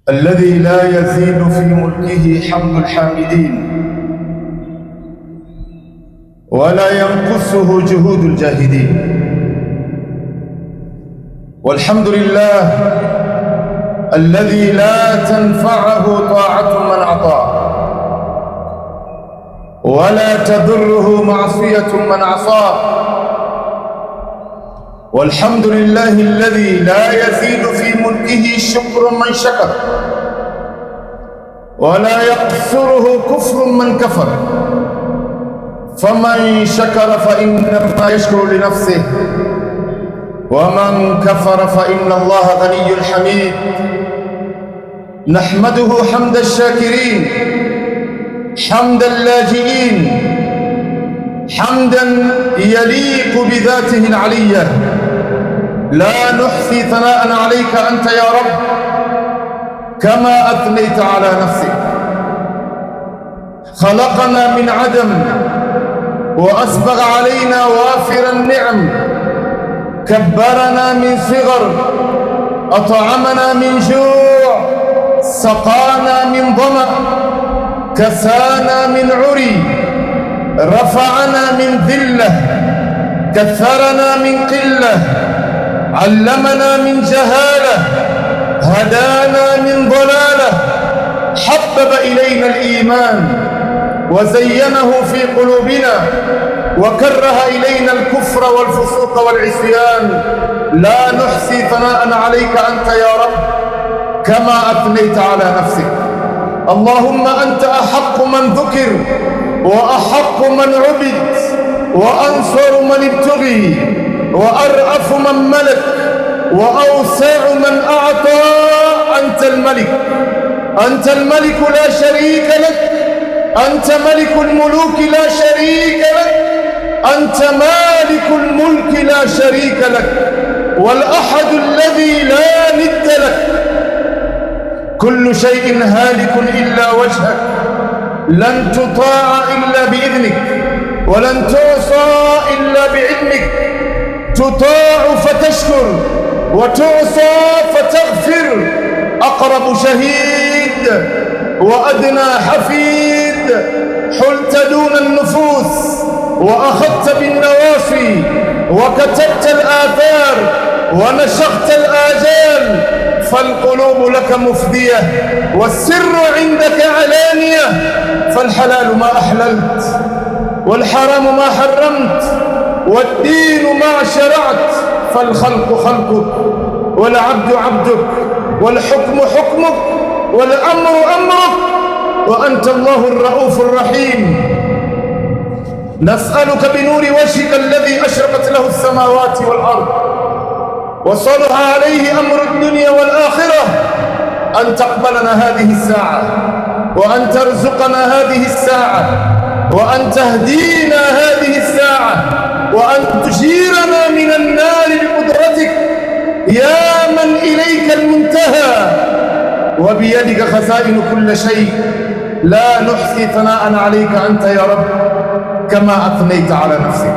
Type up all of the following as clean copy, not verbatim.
الذي لا يزيد في ملكه حمد الحامدين ولا ينقصه جهود الجاهدين. والحمد لله الذي لا تنفعه طاعة من أطاع ولا تضره معصية من عصاه. والحمد لله الذي لا يزيد في ملكه شكر من شكر ولا يقصره كفر من كفر. فمن شكر فإنما يشكر لنفسه ومن كفر فإن الله غني حميد. نحمده حمد الشاكرين، حمد اللاجئين، حمدا يليق بذاته العلية. لا نحصي ثناء عليك أنت يا رب كما أثنيت على نفسك. خلقنا من عدم وأسبغ علينا وافر النعم، كبرنا من صغر، أطعمنا من جوع، سقانا من ظمأ، كسانا من عري، رفعنا من ذلة، كثرنا من قلة، علمنا من جهالة، هدانا من ضلالة، حبب إلينا الإيمان وزينه في قلوبنا وكره إلينا الكفر والفسوق والعصيان. لا نحصي ثناء عليك أنت يا رب كما أثنيت على نفسك. اللهم أنت أحق من ذكر وأحق من عبد وأنصر من ابتغي وأرأف من ملك وأوسع من أعطى. أنت الملك، أنت الملك لا شريك لك، أنت ملك الملوك لا شريك لك، أنت مالك الملك لا شريك لك، والأحد الذي لا ند لك. كل شيء هالك إلا وجهك، لن تطاع إلا بإذنك ولن تعصى إلا بعلمك. تطاع فتشكر وتعصى فتغفر. أقرب شهيد وأدنى حفيد، حلت دون النفوس وأخذت بالنواصي وكتبت الآثار ونشخت الآجال. فالقلوب لك مفدية والسر عندك علانية. فالحلال ما أحللت والحرام ما حرمت والدين ما شرعت. فالخلق خلقك والعبد عبدك والحكم حكمك والأمر أمرك، وأنت الله الرؤوف الرحيم. نسألك بنور وجهك الذي أشرقت له السماوات والأرض وصلح عليه أمر الدنيا والآخرة أن تقبلنا هذه الساعة وأن ترزقنا هذه الساعة وأن تهدينا هذه الساعة وأن تجيرنا من النار بقدرتك يا من إليك المنتهى وبيدك خزائن كل شيء. لا نحصي ثناء عليك أنت يا رب كما أثنيت على نفسك.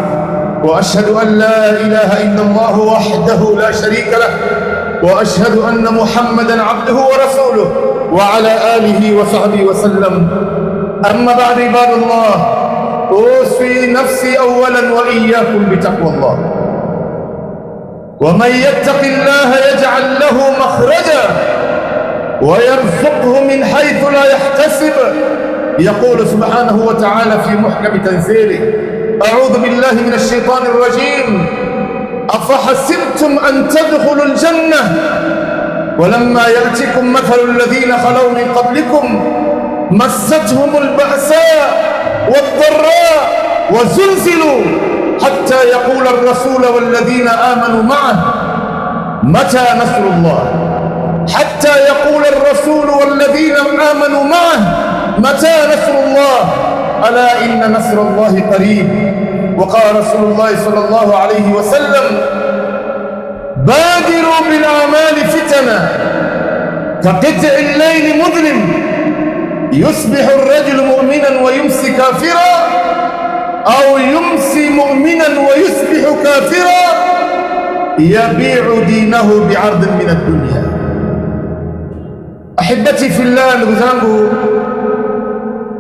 وأشهد أن لا إله إلا الله وحده لا شريك له، وأشهد أن محمدًا عبده ورسوله وعلى آله وصحبه وسلم. أما بعد عباد الله، أوصي نفسي أولاً وإياكم بتقوى الله. ومن يتق الله يجعل له مخرجا ويرزقه من حيث لا يحتسب. يقول سبحانه وتعالى في محكم تنزيله: أعوذ بالله من الشيطان الرجيم. أفحسبتم أن تدخلوا الجنة ولما يأتكم مثل الذين خلوا من قبلكم مستهم البأساء والضراء وزلزلوا حتى يقول الرسول والذين آمنوا معه متى نصر الله. حتى يقول الرسول والذين آمنوا معه متى نصر الله. ألا إن نصر الله قريب. وقال رسول الله صلى الله عليه وسلم: بادروا بالأعمال فتنة كقطع الليل مظلم، يصبح الرجل مؤمنا ويمسي كافرا أو يمسي مؤمنا ويصبح كافرا يبيع دينه بعرض من الدنيا. Ahibati fillah, ndugu zangu,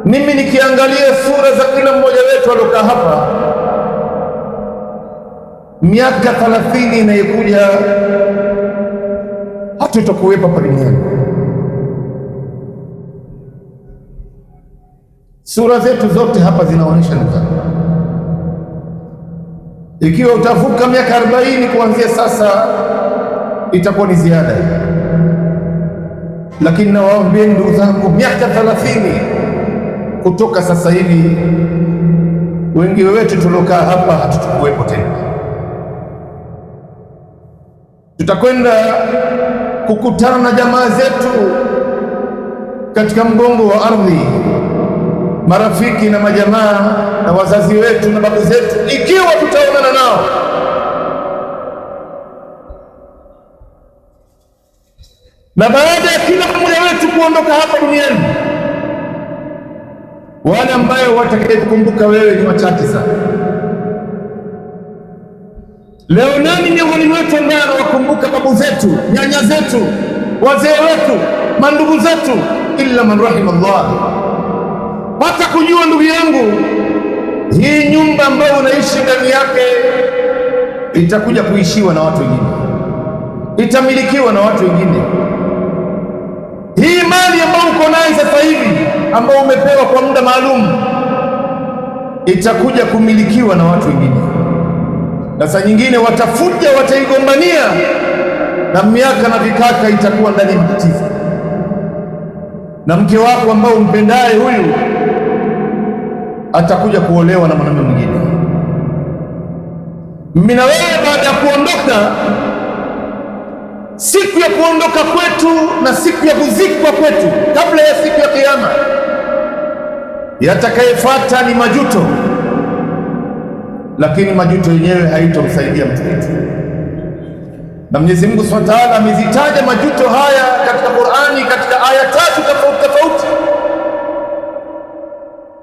mimi nikiangalia sura za kila mmoja wetu aliokaa hapa, miaka 30 inayokuja hatutakuwepo hapa duniani. Sura zetu zote hapa zinaonyesha nini? Ikiwa utavuka miaka 40 kuanzia sasa, itakuwa ni ziada. Lakini nawaambia ndugu zangu, miaka 30 kutoka sasa hivi, wengi wetu tuliokaa hapa hatutakuwepo tena. Tutakwenda kukutana na jamaa zetu katika mgongo wa ardhi, marafiki na majamaa na wazazi wetu na babu zetu, ikiwa tutaonana nao. Na baada ya kila mmoja wetu kuondoka hapa duniani, wale ambayo watakayekumbuka wewe ni wachache sana. Leo nani miongoni mwetu ambaye anawakumbuka babu zetu, nyanya zetu, wazee wetu, mandugu zetu? Illa man rahima Allah. Hata kujua, ndugu yangu, hii nyumba ambayo unaishi ndani yake itakuja kuishiwa na watu wengine, itamilikiwa na watu wengine. Hii mali ambayo uko nayo sasa hivi, ambayo umepewa kwa muda maalum, itakuja kumilikiwa na watu wengine, na saa nyingine watafuja, wataigombania, na miaka na vikaka itakuwa ndani ya matatizo. Na mke wako ambao umpendaye huyu atakuja kuolewa na mwanamume mwingine. Mimi na wewe baada ya kuondoka, siku ya kuondoka kwetu na siku ya kuzikwa kwetu, kabla ya siku ya Kiyama, yatakayefuata ni majuto. Lakini majuto yenyewe haitomsaidia mtu wetu, na Mwenyezi Mungu Subhanahu wa Ta'ala amezitaja majuto haya katika Qur'ani katika aya 3 tofauti tofauti.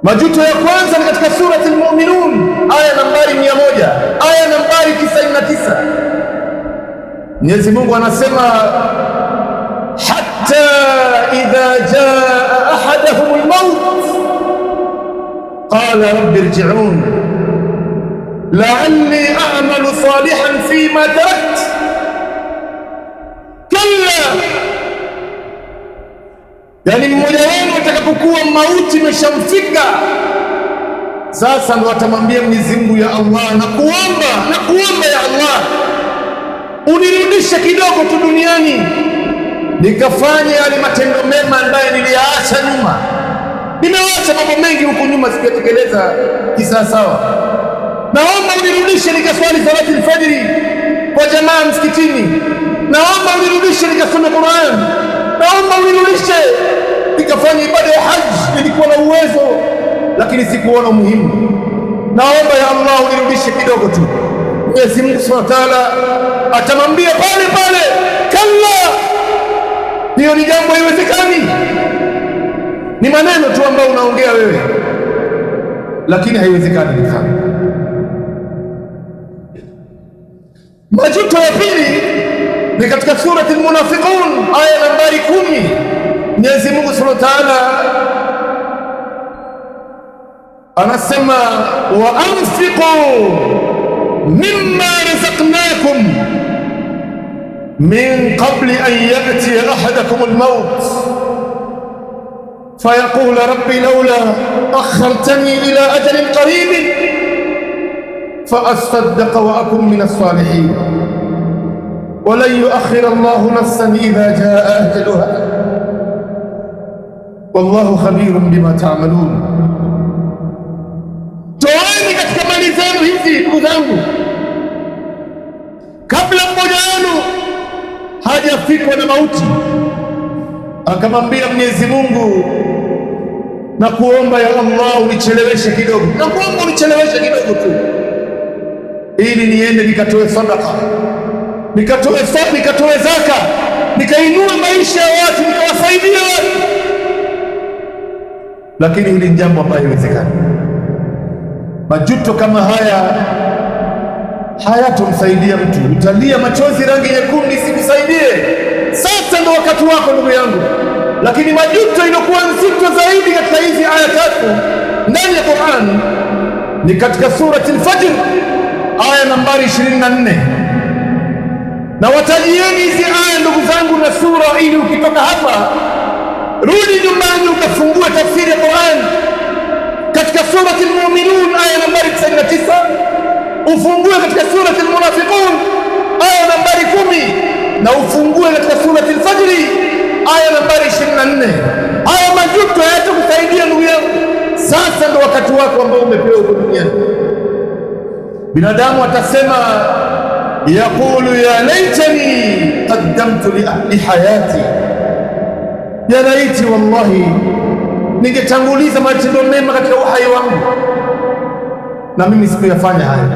Majuto ya kwanza ni katika surati Al-Mu'minun, aya nambari 100, aya nambari 99. Mwenyezi Mungu anasema, hatta idha jaa ahadahum al-maut qala rabbi irji'un la'alli a'malu salihan fima tarakt kalla. Yani mmoja wenu atakapokuwa mauti imeshamfika, sasa ndo atamwambia Mwenyezi Mungu, ya Allah, nakuomba ya Allah, unirudishe kidogo tu duniani nikafanya yale matendo mema ambayo niliyaacha nyuma. Nimeacha mambo mengi huko nyuma sikuyatekeleza kisawasawa. Naomba unirudishe nikaswali salati al-fajri kwa jamaa msikitini. Naomba unirudishe nikasome Qur'an. Naomba unirudishe nikafanya ibada ya haji, nilikuwa na uwezo lakini sikuona umuhimu. Naomba ya Allah unirudishe kidogo tu. Mwenyezi Mungu Subhanahu wa Ta'ala atamwambia pale pale, kalla, hiyo ni jambo haiwezekani. Ni maneno tu ambayo unaongea wewe, lakini haiwezekani kufanya. Majuto ya pili ni katika surati Al-Munafiqun, aya nambari 10. Mwenyezi Mungu Subhanahu wa Ta'ala anasema, wa anfiqu mimma razaqnakum min qabli an ya'tiya ahadakum al-maut fayaqula rabbi lawla akhartani ila ajalin qarib فأصدق وأكن من الصالحين ولن يؤخر الله نفسا إذا جاء أجلها والله خبير بما تعملون. Toeni katika mali zenu hizi, ndugu zangu, kabla mmoja wenu hajafikwa na mauti. Akamwambia Mwenyezi Mungu, na kuomba ya Allah unicheleweshe kidogo, na kuomba unicheleweshe kidogo tu, ili niende nikatoe sadaka, nikatoe zaka, nikainua maisha ya watu, nikawasaidia watu. Lakini hili ni jambo ambalo haiwezekani. Majuto kama haya hayatomsaidia mtu. Utalia machozi rangi nyekundu isikusaidie. Sasa ndo wakati wako ndugu yangu, Lakini majuto iliyokuwa nzito zaidi katika hizi aya tatu ndani ya Qur'an ni katika surati al-Fajr aya nambari 24. Na watajieni hizi aya ndugu zangu na sura, ili ukitoka hapa rudi nyumbani ukafungue tafsiri ya Qur'an katika surati al-Mu'minun aya nambari 99, ufungue katika surati al-Munafiqun aya nambari 10, na ufungue katika surati al-Fajr aya nambari 24. Haya majuto hayatakusaidia ndugu yangu. Sasa ndo wakati wako ambao umepewa huko duniani. Binadamu atasema yaqulu ya laitani qaddamtu li hayati, ya laiti wallahi ningetanguliza matendo mema katika uhai wangu, na mimi sikuyafanya haya.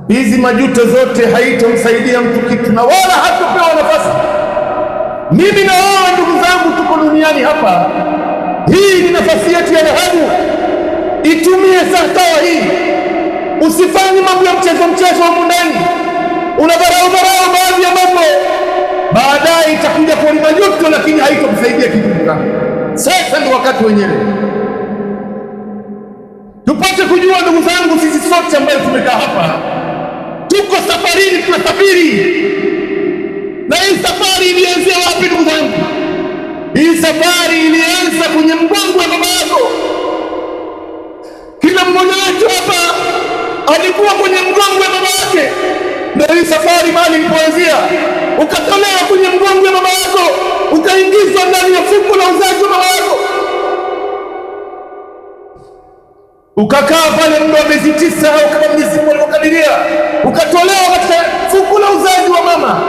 Hizi majuto zote haitomsaidia mtu kitu, na wala hatopewa nafasi. Mimi na wewe ndugu zangu tuko duniani hapa, hii ni nafasi yetu ya dhahabu, itumie sawa hii. Usifanye mambo ya mchezo humu ndani, unadharau baadhi ya mambo, baadaye itakuja kwa majuto, lakini haitokusaidia kitu. Sasa ndio wakati wenyewe tupate kujua ndugu zangu, sisi sote ambao tumekaa hapa tuko safarini, tunasafiri. Na hii safari ilianzia wapi ndugu zangu? Hii safari ilianza kwenye mgongo wa baba yako. Kila mmoja wetu hapa alikuwa kwenye mgongo wa baba yake. Ndio hii safari mahali ilipoanzia, ukatolewa kwenye mgongo wa baba yako, ukaingizwa ndani ya fuko la uzazi wa baba yako, ukakaa pale muda wa miezi 9 au kama Mwenyezi Mungu alivyokadiria, ukatolewa katika fuko la uzazi wa mama,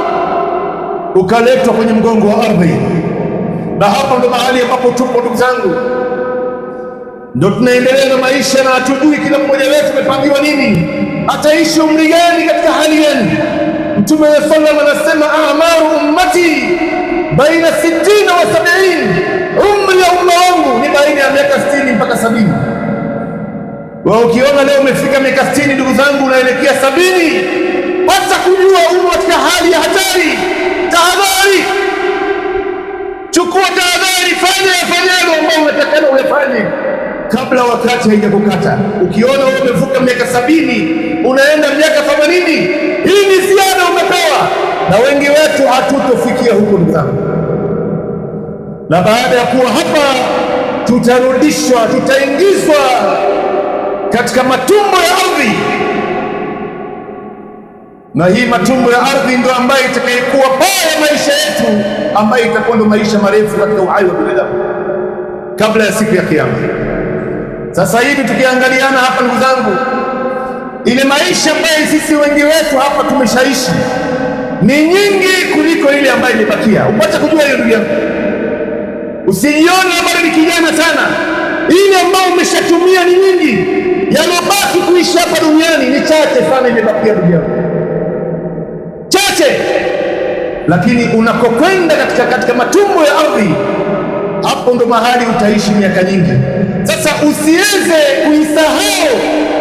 ukaletwa kwenye mgongo wa ardhi. Na hapa ndo mahali ambapo tupo ndugu zangu, ndo tunaendelea na maisha, na hatujui kila mmoja wetu amepangiwa nini, ataishi umri gani, katika hali gani. Mtume sallallahu alaihi wasallam anasema a'maru ummati baina 60 wa 70, umri ya umma wangu ni baina ya miaka 60 mpaka 70. Wewe ukiona leo umefika miaka 60 ndugu zangu, unaelekea 70, basi kujua umo katika hali ya hatari. Tahadhari, chukua tahadhari, fanya yafanyalo ambao unatakana uyafanye kabla wakati haijakukata. Ukiona wewe umevuka miaka 70 unaenda miaka 80, hii ni ziada umepewa, na wengi wetu hatutofikia huko ndugu zangu. Na baada ya kuwa hapa, tutarudishwa, tutaingizwa katika matumbo ya ardhi, na hii matumbo ya ardhi ndio ambayo itakayekuwa paa ya maisha yetu, ambayo itakuwa ndio maisha marefu katika uhai wa binadamu kabla ya siku ya Kiyama. Sasa hivi tukiangaliana hapa ndugu zangu, ile maisha ambayo sisi wengi wetu hapa tumeshaishi ni nyingi kuliko ile ambayo imebakia. Upate kujua hiyo ndugu yangu, usijione bado ni kijana sana. Ile ambayo umeshatumia ni nyingi, yalobaki kuishi hapa duniani ni chache sana, imebakia ndugu yangu, chache. Lakini unakokwenda katika matumbo ya ardhi, hapo ndo mahali utaishi miaka nyingi. Sasa usiweze kuisahau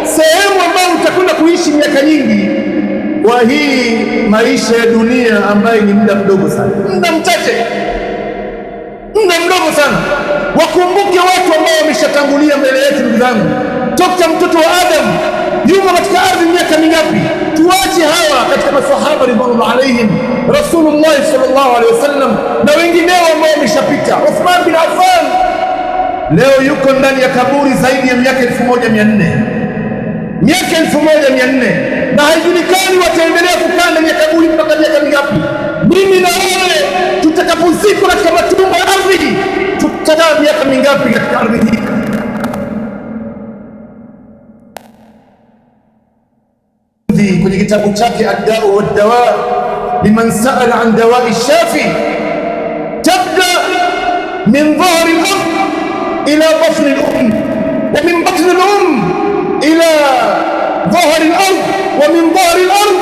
sehemu ambayo utakwenda kuishi miaka nyingi kwa hii maisha ya dunia ambayo ni muda mdogo sana, muda mchache, muda mdogo sana. Wakumbuke watu ambao wameshatangulia mbele yetu ndugu zangu. Toka mtoto wa Adam yumo katika ardhi miaka mingapi? Tuache hawa katika masahaba ridwanullah alaihim, Rasulullah sallallahu alaihi wasallam na wengineo ambao wameshapita. Uthman bin Affan leo yuko ndani ya kaburi zaidi ya miaka 1400, miaka 1400, na haijulikani wataendelea kukaa ndani ya kaburi mpaka miaka mingapi. Mimi na wewe tutakapozikwa katika matumbo ya ardhi, tutakaa miaka mingapi katika ardhi hii? Kwenye kitabu chake Ad-Da'u wad-Dawa liman sa'ala an dawa'i shafi, tabda min dhahri al-ard ila batni al-um, wa min batni al-um ila dhahri al-ard, wa min dhahri al-ard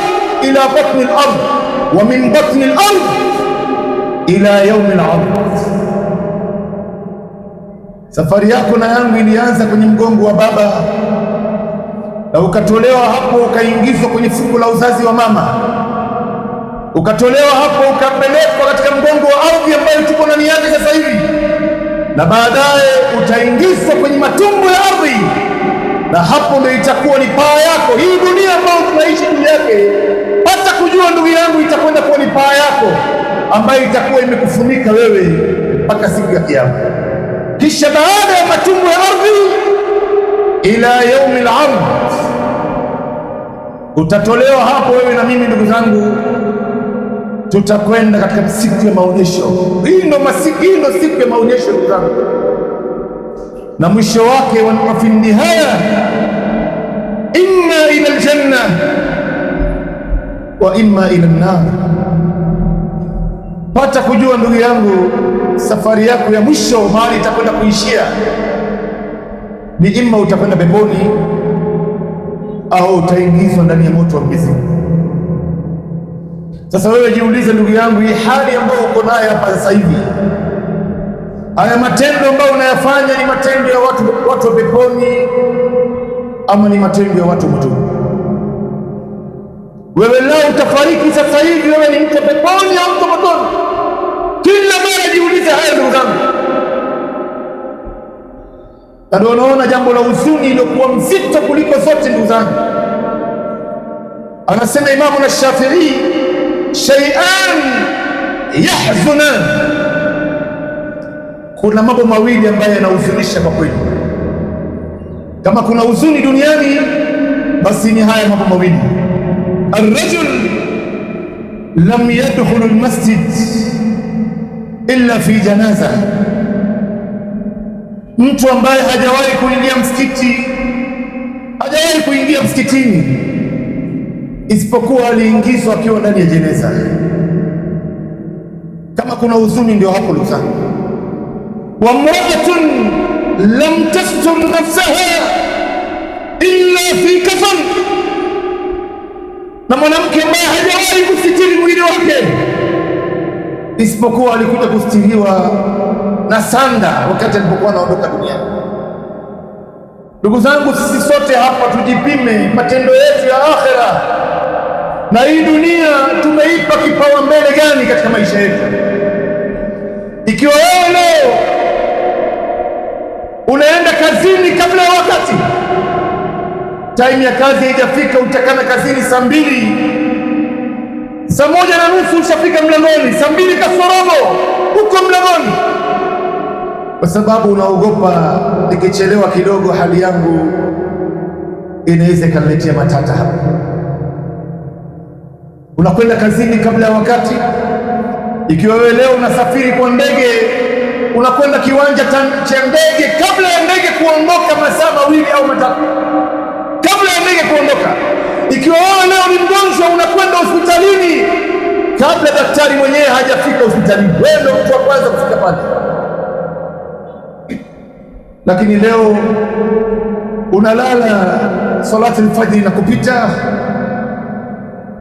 ila batni al-ard, wa min batni al-ard ila yawm al-'ard. Safari yako na yangu ilianza kwenye mgongo wa baba, na ukatolewa hapo ukaingizwa kwenye fuko la uzazi wa mama, ukatolewa hapo ukapelekwa katika mgongo wa ardhi ambayo tuko ndani yake. na baadaye utaingizwa kwenye matumbo ya ardhi, na hapo ndio itakuwa ni paa yako. Hii dunia ambayo tunaishi juu yake, hata kujua ndugu yangu, itakwenda kuwa ni paa yako ambayo itakuwa imekufunika wewe mpaka siku ya Kiyama. Kisha baada ya matumbo ya ardhi, ila yaumi al-ard, utatolewa hapo wewe na mimi, ndugu zangu, tutakwenda katika siku ya maonyesho. Hii ndo siku ya maonyesho, ndugu zangu, na mwisho wake wa fi nihaya imma ila aljanna wa imma ila an-nar. Pata kujua ndugu yangu, safari yako ya mwisho mahali itakwenda kuishia ni imma utakwenda peponi au utaingizwa ndani ya moto wa Mwenyezi Mungu. Sasa wewe jiulize ndugu yangu, hii hali ambayo uko nayo hapa sasa hivi, haya matendo ambayo unayafanya ni matendo ya watu wa peponi ama ni matendo ya watu motoni? Wewe leo utafariki sasa hivi, wewe ni mtu peponi au mtu motoni? Kila mara jiulize haya ndugu zangu. Ndio unaona jambo la huzuni iliyokuwa mzito kuliko zote ndugu zangu. Anasema Imamu na Shafi'i, shay'an yahzunan, kuna mambo mawili ambayo yanahuzunisha kwa kweli. Kama kuna huzuni duniani, basi ni haya mambo mawili. Ar-rajul lam yadkhul al-masjid illa fi janaza, mtu ambaye hajawahi kuingia msikiti, hajawahi kuingia msikitini isipokuwa aliingizwa akiwa ndani ya jeneza. Kama kuna huzuni ndio hapo ndugu zangu. Wa mra'atun lam tastur nafsaha illa fi kafan, na mwanamke ambaye hajawahi kusitiri mwili wake isipokuwa alikuja kustiriwa na sanda wakati alipokuwa anaondoka duniani. Ndugu zangu, sisi sote hapa tujipime matendo yetu ya akhera, na hii dunia tumeipa kipaumbele gani katika maisha yetu? Ikiwa wewe leo unaenda kazini kabla ya wakati, time ya kazi haijafika, utakana kazini saa 2, saa 1:30 ushafika mlangoni, saa 2 kasorobo uko mlangoni, kwa sababu unaogopa nikichelewa kidogo hali yangu inaweza ikaniletea matata hapa. Unakwenda kazini kabla ya wakati. Ikiwa wewe leo unasafiri kwa ndege, unakwenda kiwanja cha ndege kabla ya ndege kuondoka masaa 2 au 3, kabla ya ndege kuondoka. Ikiwa wewe leo ni mgonjwa, unakwenda hospitalini kabla daktari mwenyewe hajafika hospitalini, wewe ndio mtu wa kwanza kufika pale. Lakini leo unalala, salati al-fajr inakupita,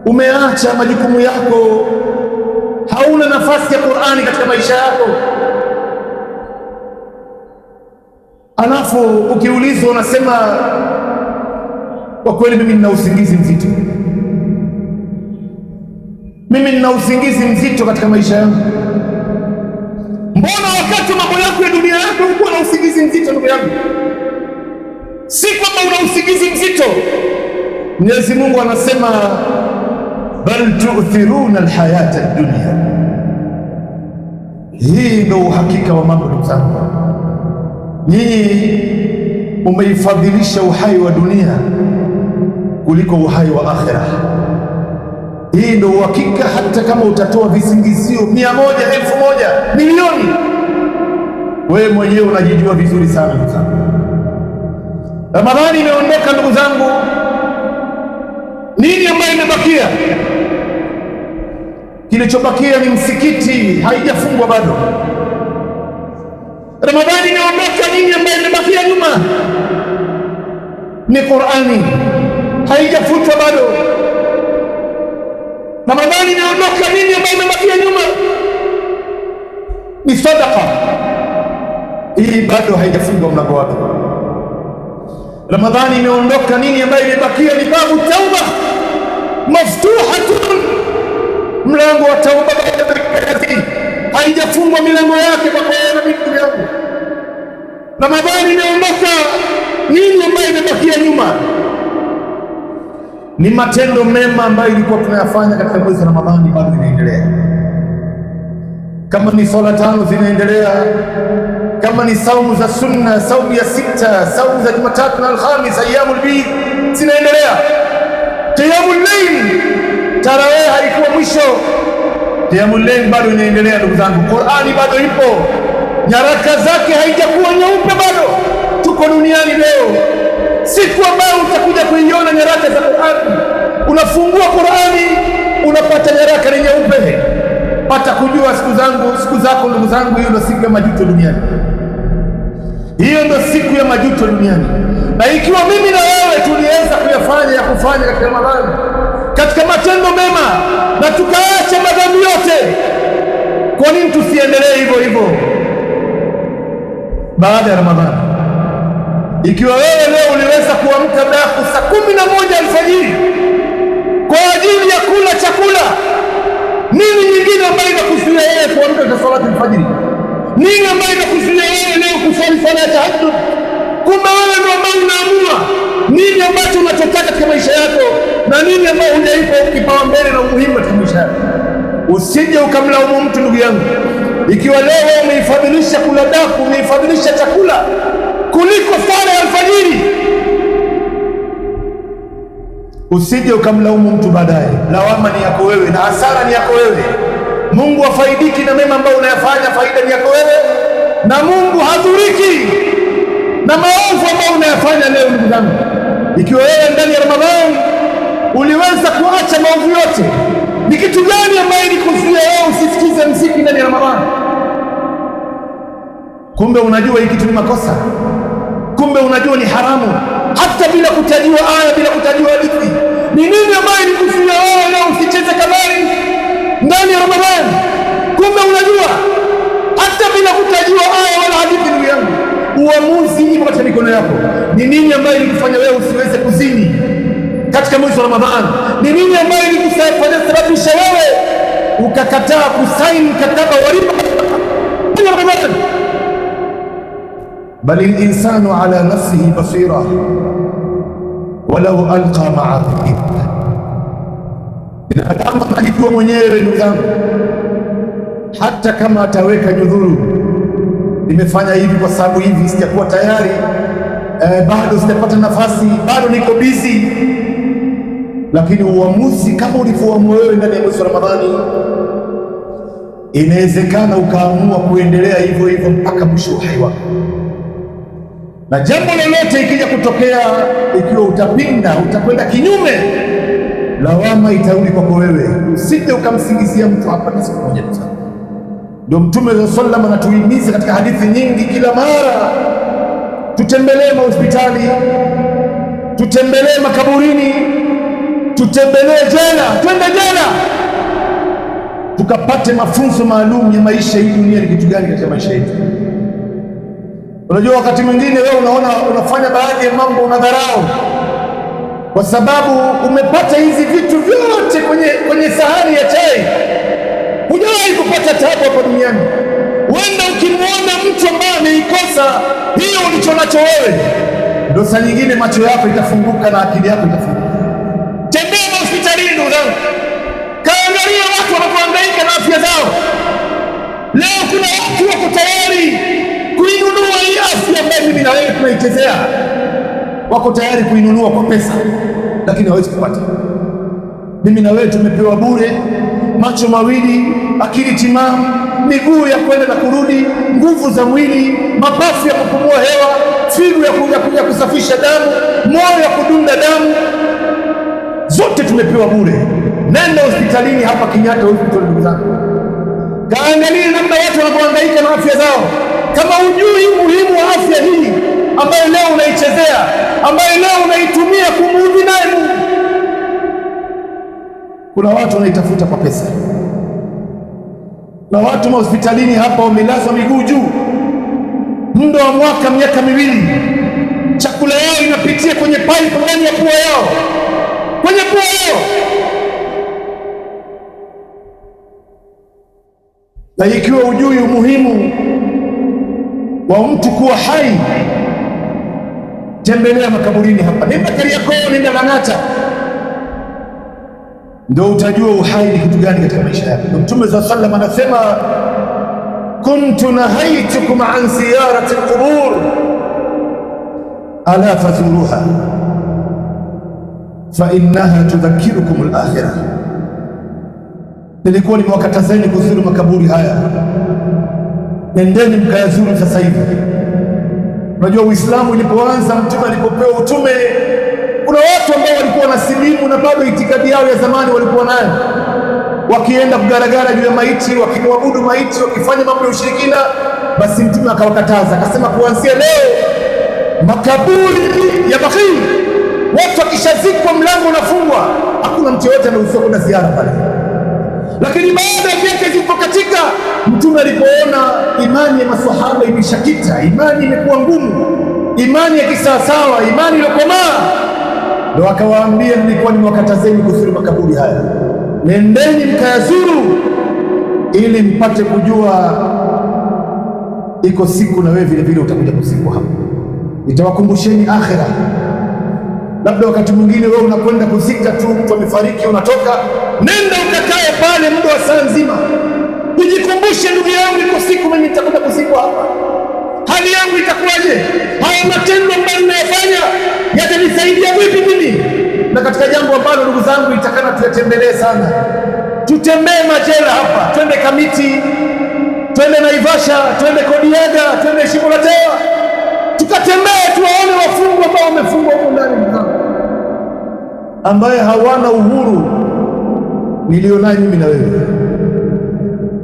umeacha majukumu yako, hauna nafasi ya Qur'ani katika maisha yako. Alafu ukiulizwa unasema kwa kweli mimi nina usingizi mzito, mimi nina usingizi mzito katika maisha yangu. Mbona wakati mambo yako ya dunia yako uko na usingizi mzito ndugu yangu? Si kwamba una usingizi mzito. Mwenyezi Mungu anasema bal tu'thiruna alhayata ad-dunya. Hii ndio uhakika wa mambo ndugu zangu. Nyinyi umeifadhilisha uhai wa dunia kuliko uhai wa akhira. Hii ndio uhakika, hata kama utatoa visingizio 100, 1000, milioni, wewe mwenyewe unajijua vizuri sana ndugu zangu. Ramadhani imeondoka ndugu zangu, nini ambayo imebakia? Kilichobakia ni msikiti, haijafungwa bado. Ramadhani imeondoka, nini ambayo imebakia nyuma? Ni Qur'ani, haijafutwa bado. Ramadhani imeondoka, nini ambayo imebakia nyuma? Ni sadaqa, hii bado haijafungwa mlango wake. Ramadhani imeondoka, nini ambayo imebakia? Ni babu tauba maftuhatun, mlango wa tauba haijafungwa milango yake kwa kuona mimi yangu. Ramadhani imeondoka, nini ambayo imebakia nyuma? Ni matendo mema ambayo ilikuwa tunayafanya katika mwezi wa Ramadhani bado inaendelea. Kama ni swala 5 zinaendelea, kama ni saumu za sunna, saumu ya 6, saumu za Jumatatu na Alhamis, ayyamul bid zinaendelea. Qiyamul layl, tarawih haikuwa mwisho, qiyamul layl bado inaendelea. Ndugu zangu, Qur'ani bado ipo, nyaraka zake haijakuwa nyeupe bado. Tuko duniani leo, siku ambayo utakuja kuiona nyaraka za Qur'ani, unafungua Qur'ani unapata nyaraka ni nyeupe. Pata kujua siku zako ndugu zangu, hiyo ndio siku ya majuto duniani. Hiyo ndio siku ya majuto duniani. Na ikiwa mimi na wewe tuliweza kuyafanya ya kufanya katika Ramadhani, katika matendo mema, na tukaacha madhambi yote, kwa nini tusiendelee hivyo hivyo baada ya Ramadhani? Ikiwa wewe leo uliweza kuamka daku saa 11 alfajiri kwa ajili ya kula chakula, nini nyingine ambayo inakuzuia wewe kuamka kwa salati alfajiri? Nini ambayo inakuzuia wewe leo kusali sala ya tahajjud? Kumbe wewe ndio ambaye unaamua nini ambacho unachotaka katika maisha yako na nini ambayo hujaipa kipaumbele na umuhimu katika maisha yako. Usije ukamlaumu mtu, ndugu yangu. Ikiwa leo umeifadhilisha kula daku, umeifadhilisha chakula kuliko sala ya alfajiri, usije ukamlaumu mtu baadaye. Lawama ni yako wewe na hasara ni yako wewe. Mungu hafaidiki na mema ambayo unayafanya, faida ni yako wewe, na Mungu hadhuriki na maovu ambayo unayafanya leo. Ndugu zangu, ikiwa wewe ndani ya Ramadhani uliweza kuacha maovu yote, ni kitu gani ambayo ilikuzuia wewe usisikize mziki ndani ya Ramadhani? Kumbe unajua hiki kitu ni makosa, kumbe unajua ni haramu, hata bila kutajiwa aya, bila kutajiwa hadithi. Ni nini ambayo ilikuzuia wewe leo usicheze kamari ndani ya Ramadhani? Kumbe unajua hata bila kutajiwa aya wala hadithi. Ndugu yangu, uamuzi uko katika mikono yako. Ni nini ambayo ilikufanya wewe usiweze kuzini katika mwezi wa Ramadhani? Ni nini ambayo ilikufanya wewe ukakataa kusaini mkataba wa riba ndani ya Ramadhani? Bali linsanu ala nafsihi basira walau alqa ma'adhib. Binadamu anajua mwenyewe, ndugu zangu, hata kama ataweka nyudhuru, nimefanya hivi kwa sababu hivi, sijakuwa tayari, bado sijapata nafasi, bado niko busy. Lakini uamuzi kama ulivyoamua wewe ndani ya mwezi wa Ramadhani, inawezekana ukaamua kuendelea hivyo hivyo mpaka mwisho wa uhai wako. Na jambo lolote ikija kutokea, ikiwa utapinda, utakwenda kinyume, lawama itarudi kwako wewe. Usije ukamsingizia mtu hapa na siku moja tu. Ndio Mtume sallallahu alaihi wasallam anatuhimiza katika hadithi nyingi, kila mara tutembelee mahospitali, tutembelee makaburini, tutembelee jela, twende jela tukapate mafunzo maalum ya maisha hii dunia ni kitu gani katika maisha yetu. Unajua, wakati mwingine wewe unaona unafanya baadhi ya mambo unadharau, kwa sababu umepata hizi vitu vyote kwenye sahani ya chai. Hujawahi kupata tabu hapa duniani. Wenda ukimwona mtu ambaye ameikosa hiyo ulicho nacho wewe, ndio saa nyingine macho yako itafunguka na akili yako itafunguka. Tembea hospitalini, ndugu zangu, kaangalia watu wanapohangaika na afya zao. Leo kuna watu wako tayari kuinunua hii afya ambayo mimi na wewe tunaichezea. Wako tayari kuinunua kwa pesa, lakini hawezi kupata. Mimi na wewe tumepewa bure macho mawili, akili timamu, miguu ya kwenda na kurudi, nguvu za mwili, mapafu ya kupumua hewa, figo ya kusafisha damu, moyo ya kudunda damu, zote tumepewa bure. Nenda hospitalini hapa Kenyatta Hospital, ndugu zangu, kaangalia namna watu wanapohangaika na afya zao. Kama hujui umuhimu wa afya hii ambayo leo unaichezea, ambayo leo unaitumia kumuudhi naye Mungu, kuna watu wanaitafuta kwa pesa. Na watu mahospitalini hapa wamelazwa miguu juu, muda wa mwaka, miaka miwili, chakula yao inapitia kwenye pipe ndani ya pua yao, kwenye pua yao. Na ikiwa hujui umuhimu wa mtu kuwa hai. Tembelea makaburini hapa, nenda Kariakoo, nenda Lang'ata, ndio utajua uhai ni kitu gani katika maisha yako. Mtume sallallahu alaihi wasallam anasema, kuntu nahaitukum an ziyarati alqubur ala fazuruha fa innaha tudhakkirukum alakhirah, nilikuwa nimewakatazeni kuzuru makaburi haya, nendeni mkayazuru sasa hivi. Unajua Uislamu ulipoanza, mtume alipopewa utume, kuna watu ambao walikuwa wanasilimu na bado itikadi yao ya zamani walikuwa nayo, wakienda kugaragara juu ya maiti, wakimwabudu maiti, wakifanya mambo ya ushirikina. Basi mtume akawakataza, akasema, kuanzia leo makaburi ya Baqi, watu wakishazikwa mlango unafungwa, hakuna mtu yoyote anaruhusiwa kwenda ziara pale. Lakini baada ya miaka zilipokatika, mtume alipoona imani ya maswahaba imeshakita, imani imekuwa ngumu, imani ya kisawasawa, imani iliyokomaa, ndio akawaambia, nilikuwa nimewakatazeni kuzuru makaburi haya, nendeni mkayazuru ili mpate kujua iko siku na wewe vile vile utakuja kuzikwa hapo. Nitawakumbusheni akhira. Labda wakati mwingine wewe unakwenda kuzika tu, mtu amefariki, unatoka, nenda ukakae pale muda wa saa nzima, ujikumbushe, ndugu yangu, iko siku mimi nitakwenda kuzikwa hapa, hali yangu itakuwaje? Haya matendo ambayo ninayofanya yatanisaidia vipi mimi? Na katika jambo ambalo ndugu zangu itakana tuyatembelee sana, tutembee majela hapa, twende Kamiti, twende Naivasha, twende Kodiaga, twende Shimo la Tewa, tukatembee tuwaone wafungwa ambao wamefungwa huko ndani, ambaye hawana uhuru nilionayo mimi na wewe.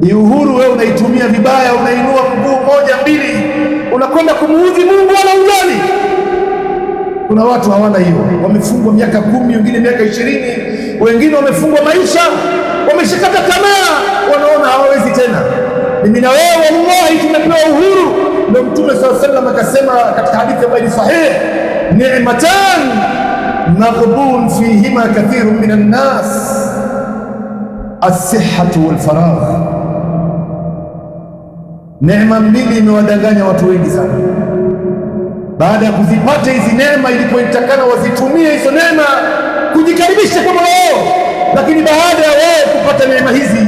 Ni uhuru wewe unaitumia vibaya, unainua mguu moja mbili, unakwenda kumuudhi Mungu wala ujali. Kuna watu hawana hiyo, wamefungwa miaka 10, wengine miaka 20, wengine wamefungwa maisha, wameshakata tamaa, wanaona hawawezi tena. Mimi na wewe wallahi tumepewa uhuru. Ndio Mtume sallallahu alaihi wasallam akasema katika hadithi ambayo ni sahihi, ni'matan maghbun fihima kathirun minan nas as-sihhatu wal faragh. Neema mbili imewadanganya watu wengi sana. Baada ya kuzipata hizi neema, ilipoitakana wazitumie hizo neema kujikaribisha kwa Mola wao, lakini baada ya wao kupata neema hizi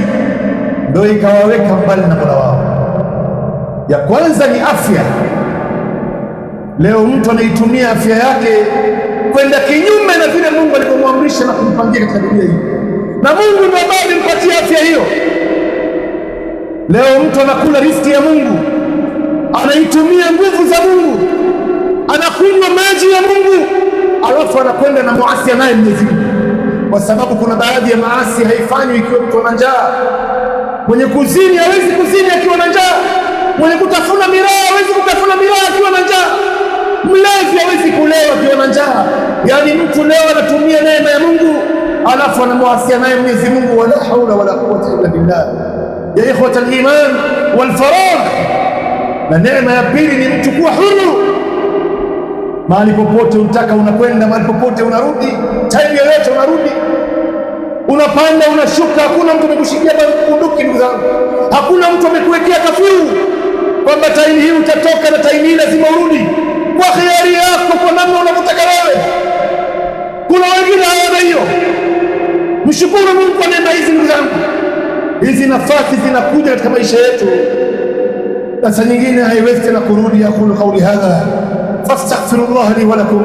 ndio ikawaweka mbali na Mola wao. Ya kwanza ni afya. Leo mtu anaitumia afya yake kwenda kinyume na vile Mungu alivyomwamrisha na kumpangia katika dunia hii, na Mungu ndiye ambaye alimpatia afya hiyo. Leo mtu anakula riziki ya Mungu, anaitumia nguvu za Mungu, anakunywa maji ya Mungu, alafu anakwenda na muasi naye Mwenyezi Mungu, kwa sababu kuna baadhi ya maasi haifanywi ikiwa mtu ana njaa. Mwenye kuzini hawezi kuzini akiwa na njaa, mwenye kutafuna miraa hawezi kutafuna miraa akiwa na njaa, mlevi hawezi kulewa akiwa na njaa. Yaani mtu leo anatumia neema ya Mungu alafu anamwasia naye Mwenyezi Mungu. Wala haula wala quwwata illa billah. Ya ikhwata al-iman wal faragh. Na neema ya pili ni mtu kuwa huru, mahali popote unataka unakwenda, mahali popote unarudi, time yoyote unarudi, unapanda unashuka, hakuna mtu amekushikia bunduki. Ndugu zangu, hakuna mtu amekuwekea kafyu kwamba time hii utatoka na time hii lazima urudi, kwa hiari yako, kwa namna unavyotaka wewe. Kuna wengine hawana hiyo. Mshukuru Mungu kwa neema hizi ndugu zangu. Hizi nafasi zinakuja katika maisha yetu, na saa nyingine haiwezi tena kurudi. Aqulu qawli hadha fastaghfirullah li wa lakum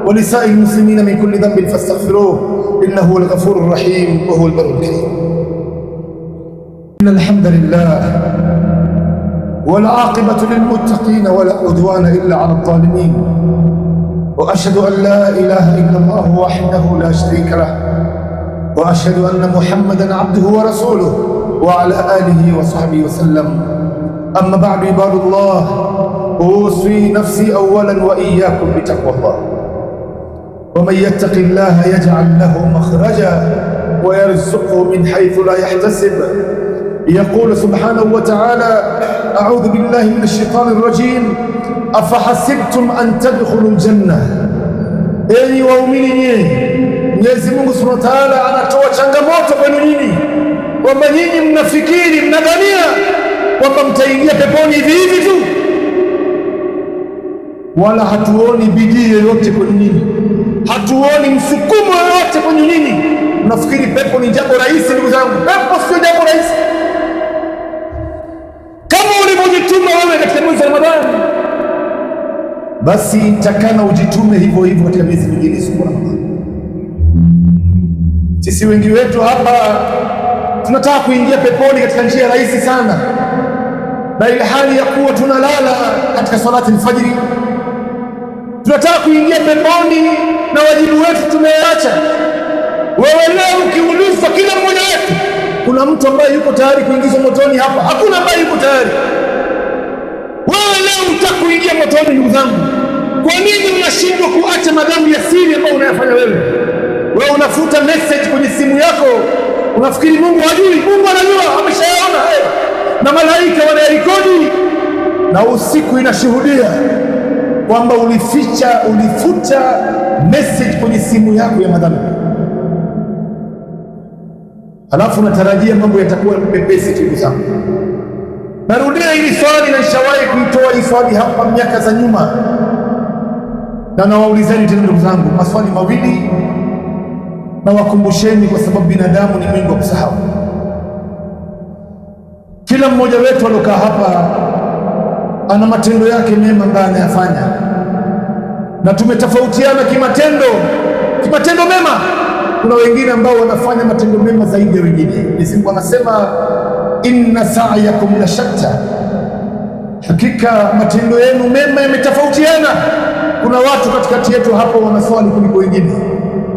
wa lisa'il muslimina min kulli dhanbin fastaghfiruhu innahu huwal ghafurur rahim wa huwal barrul karim. Innal hamdalillah wal 'aqibatu lil muttaqin wa la 'udwana illa 'alal zalimin. Wa ashhadu an la ilaha illa Allah wahdahu la sharika lahu wa ashhadu anna Muhammadan 'abduhu wa rasuluhu wa 'ala alihi wa sahbihi wa sallam. Amma ba'du, ibadallah, أوصي نفسي أولا وإياكم بتقوى الله. ومن يتق الله يجعل له مخرجا ويرزقه من حيث لا يحتسب. يقول سبحانه وتعالى: أعوذ بالله من الشيطان الرجيم أفحسبتم أن تدخلوا الجنة. Enyi waumini nyinyi, Mwenyezi Mungu Subhanahu wa Ta'ala anatoa changamoto kwenu nyinyi kwamba nyinyi mnafikiri, mnadhania kwamba mtaingia peponi hivi hivi tu. wala hatuoni bidii yoyote kwenye nyinyi, hatuoni msukumo yoyote kwenye nyinyi. Unafikiri pepo ni jambo rahisi? Ndugu zangu, pepo sio jambo rahisi. Kama ulivyojituma wewe katika mwezi wa Ramadhani, basi takana ujitume hivyo hivyo katika miezi mingine isiyo Ramadhani. Sisi wengi wetu hapa tunataka kuingia peponi katika njia rahisi sana, na ile hali ya kuwa tunalala katika salati alfajiri. Tunataka kuingia peponi na wajibu wetu tumeacha. Wewe leo ukiulizwa, kila mmoja wetu, kuna mtu ambaye yuko tayari kuingizwa motoni hapa? Hakuna ambaye yuko tayari. Wewe leo utaka kuingia motoni, ndugu zangu, kwa nini unashindwa kuacha madhambi ya siri ambayo unayafanya wewe? Wewe unafuta message kwenye simu yako, unafikiri Mungu hajui? Mungu anajua, ameshaona na malaika wanarekodi, na usiku inashuhudia kwamba ulifuta message kwenye simu yako ya madhambi. Halafu unatarajia mambo yatakuwa mepesi tu. Zangu, narudia hili swali, na nishawahi kuitoa hii swali hapa miaka za nyuma, na nawaulizeni tena ndugu zangu maswali mawili, na wakumbusheni, kwa sababu binadamu ni mwingi wa kusahau. Kila mmoja wetu alokaa hapa ana matendo yake mema ambayo anayafanya, na tumetofautiana kimatendo mema. Kuna wengine ambao wanafanya matendo mema zaidi ya wengine. Mwenyezi Mungu anasema inna sa'yakum la shatta, hakika matendo yenu mema yametofautiana. Kuna watu katikati yetu hapa wanaswali kuliko wengine.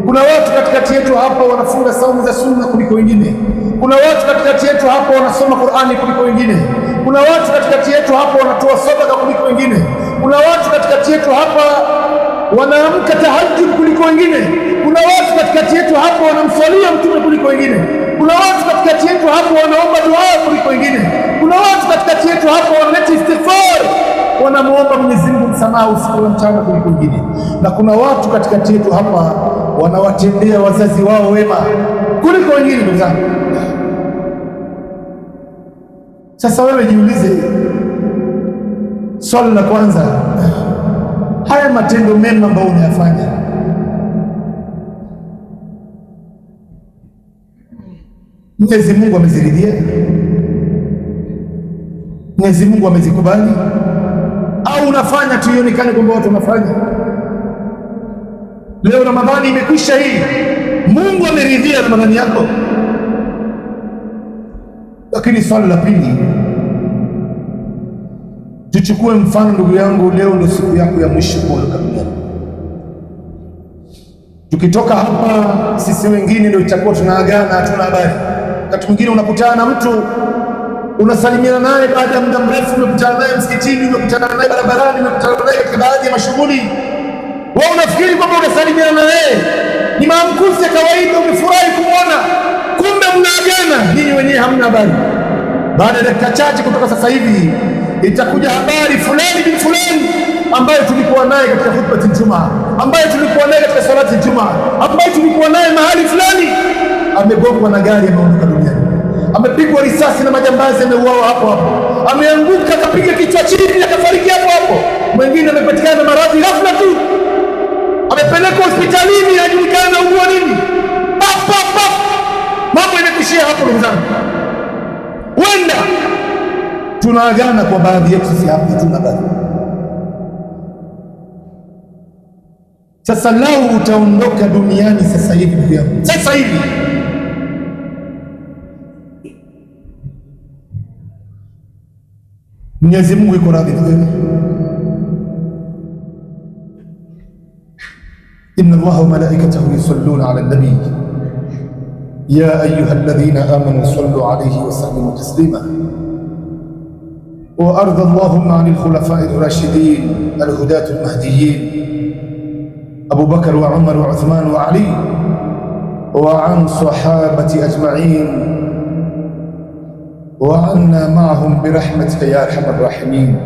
Kuna watu katikati yetu hapa wanafunga saumu za sunna kuliko wengine. Kuna watu katikati yetu hapa wanasoma Qur'ani kuliko wengine. Kuna watu katikati yetu hapa wanatoa sadaka kuliko wengine. Kuna watu katikati yetu hapa wanaamka tahajjud kuliko wengine. Kuna watu katikati yetu hapa wanamswalia Mtume kuliko wengine. Kuna watu katikati yetu hapa wanaomba dua kuliko wengine. Kuna watu katikati yetu hapa wanaleta istighfar, wanamuomba Mwenyezi Mungu msamaha usiku na mchana kuliko wengine. Na kuna watu katikati yetu hapa wanawatendea wazazi wao wema kuliko wengine. Ndugu zangu, sasa wewe jiulize swali la kwanza, haya matendo mema ambayo unayafanya, Mwenyezi Mungu ameziridhia? Mwenyezi Mungu amezikubali? Au unafanya tu ionekane kwamba watu wanafanya? Leo Ramadhani imekwisha hii, Mungu ameridhia Ramadhani yako. Lakini swali la pili, tuchukue mfano ndugu yangu, leo ndio siku yako ya mwisho kuondoka duniani. Tukitoka hapa sisi wengine ndio itakuwa tunaagana, hatuna habari. Wakati mwingine unakutana na mtu, unasalimiana naye baada ya muda mrefu, umekutana naye msikitini, umekutana naye barabarani, umekutana naye katika baadhi ya mashughuli. Wewe unafikiri kwamba unasalimiana na yeye ni maamkuzi ya kawaida, umefurahi kumwona, kumbe mnaagana, ninyi wenyewe hamna habari. Baada ya dakika chache kutoka sasa hivi itakuja habari, fulani bin fulani ambaye tulikuwa naye katika khutbati Ijumaa, ambaye tulikuwa naye katika salati Ijumaa, ambaye tulikuwa naye mahali fulani, amegongwa na gari, ameondoka duniani, amepigwa risasi na majambazi, ameuawa hapo hapo, ameanguka akapiga kichwa chini akafariki hapo hapo. Mwingine amepatikana maradhi ghafla tu, amepelekwa hospitalini, hajulikana anaugua nini. Mambo yamekuishia hapo. Ndugu zangu, wenda tunaagana kwa baadhi yetu, sisi hapa hatuna habari. Sasa lau utaondoka duniani sasa hivi, ndugu yangu, sasa hivi, Mwenyezi Mungu yuko radhi na wewe. inna Allaha wa malaikatahu yusalluna ala nabii ya ayuha alladhina amanu sallu alayhi wa sallimu taslima. wa arda Allahumma anil khulafai ar-rashidin al-hudati al-mahdiyyin Abu Bakr wa Umar wa Uthman wa Ali wa an sahabati ajma'in wa anna ma'ahum birahmatika ya arhamar rahimin.